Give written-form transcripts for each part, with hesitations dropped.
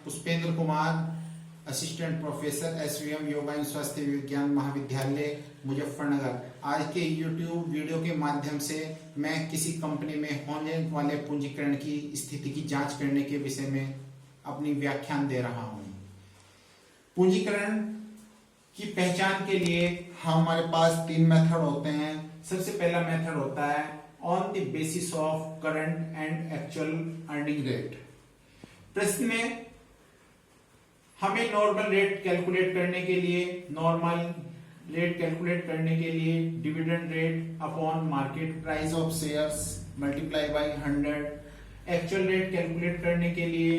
Pushpendra Kumar, assistant professor SVM yoga एवं स्वास्थ्य विज्ञान महाविद्यालय मुजफ्फरनगर। आज के YouTube वीडियो के माध्यम से मैं किसी कंपनी में होने वाले पूंजीकरण की स्थिति की जांच करने के विषय में अपनी व्याख्यान दे रहा हूं। पूंजीकरण की पहचान के लिए हमारे पास 3 मेथड होते हैं। सबसे पहला मेथड होता है on the basis of current and actual earning rate. प्रश्न में हमें नॉर्मल रेट कैलकुलेट करने के लिए dividend rate upon market price of shares multiply by 100। Actual rate calculate करने के लिए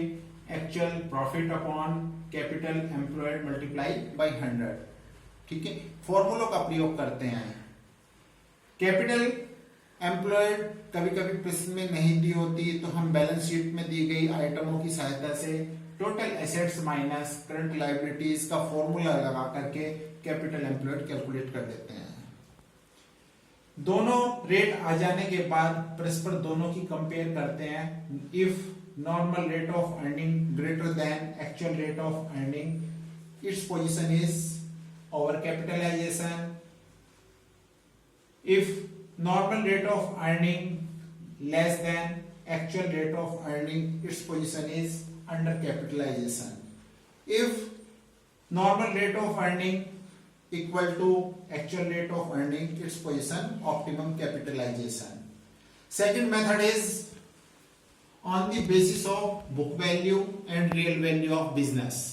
actual profit upon capital employed multiply by 100। ठीक है, फॉर्मूलों का प्रयोग करते हैं। कैपिटल एम्प्लॉयड कभी कभी प्रश्न में नहीं दी होती, तो हम बैलेंस शीट में दी गई आइटमों की सहायता से total assets minus current liabilities का फॉर्मूला लगा करके कैपिटल एम्प्लॉयड कैलकुलेट कर देते हैं। दोनों रेट आ जाने के बाद परस्पर दोनों की कंपेयर करते हैं। If normal rate of earning greater than actual rate of earning, it's position is over capitalization. If normal rate of earning less than actual rate of earning, its position is under capitalization. If normal rate of earning equal to actual rate of earning, its position optimum capitalization. Second method is on the basis of book value and real value of business.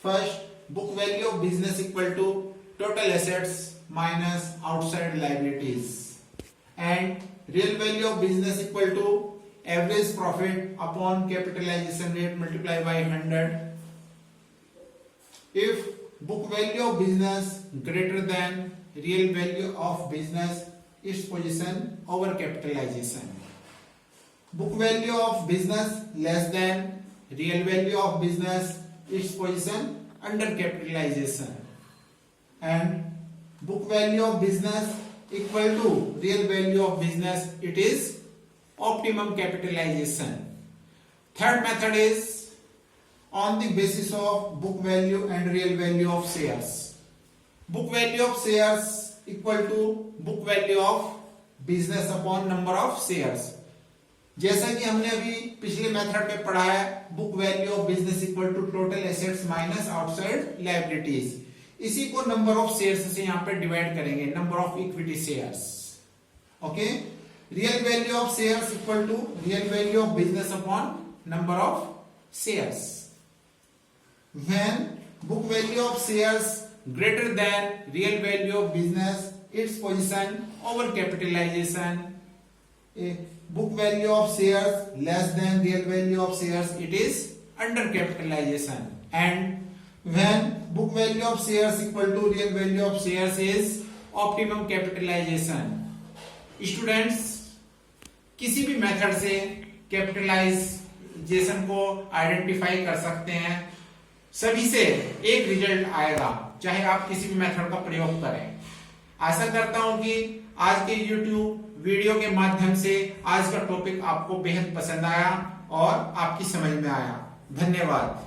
First, book value of business equal to total assets minus outside liabilities, and real value of business equal to average profit upon capitalization rate multiplied by 100. If book value of business greater than real value of business, its position over capitalization. Book value of business less than real value of business, its position under capitalization. And book value of business equal to real value of business, it is optimum capitalization. Third method is on the basis of book value and real value of shares. Book value of shares equal to book value of business upon number of shares. जैसा कि हमने अभी पिछले method में पढ़ा है, book value of business equal to total assets minus outside liabilities. इसी को नंबर ऑफ शेयर्स से यहां पे डिवाइड करेंगे, number of equity shares. Okay, real value of shares equal to real value of business upon number of shares. When book value of shares greater than real value of business, it's position over capitalization. Book value of shares less than real value of shares, it is under capitalization. And when book value of shares equal to real value of shares is optimum capitalization. Students, किसी भी method से capitalisation को identify कर सकते हैं। सभी से एक रिजल्ट आएगा, चाहे आप किसी भी मेथड का प्रयोग करें। आशा करता हूं कि आज के YouTube वीडियो के माध्यम से आज का टॉपिक आपको बेहद पसंद आया और आपकी समझ में आया। धन्यवाद।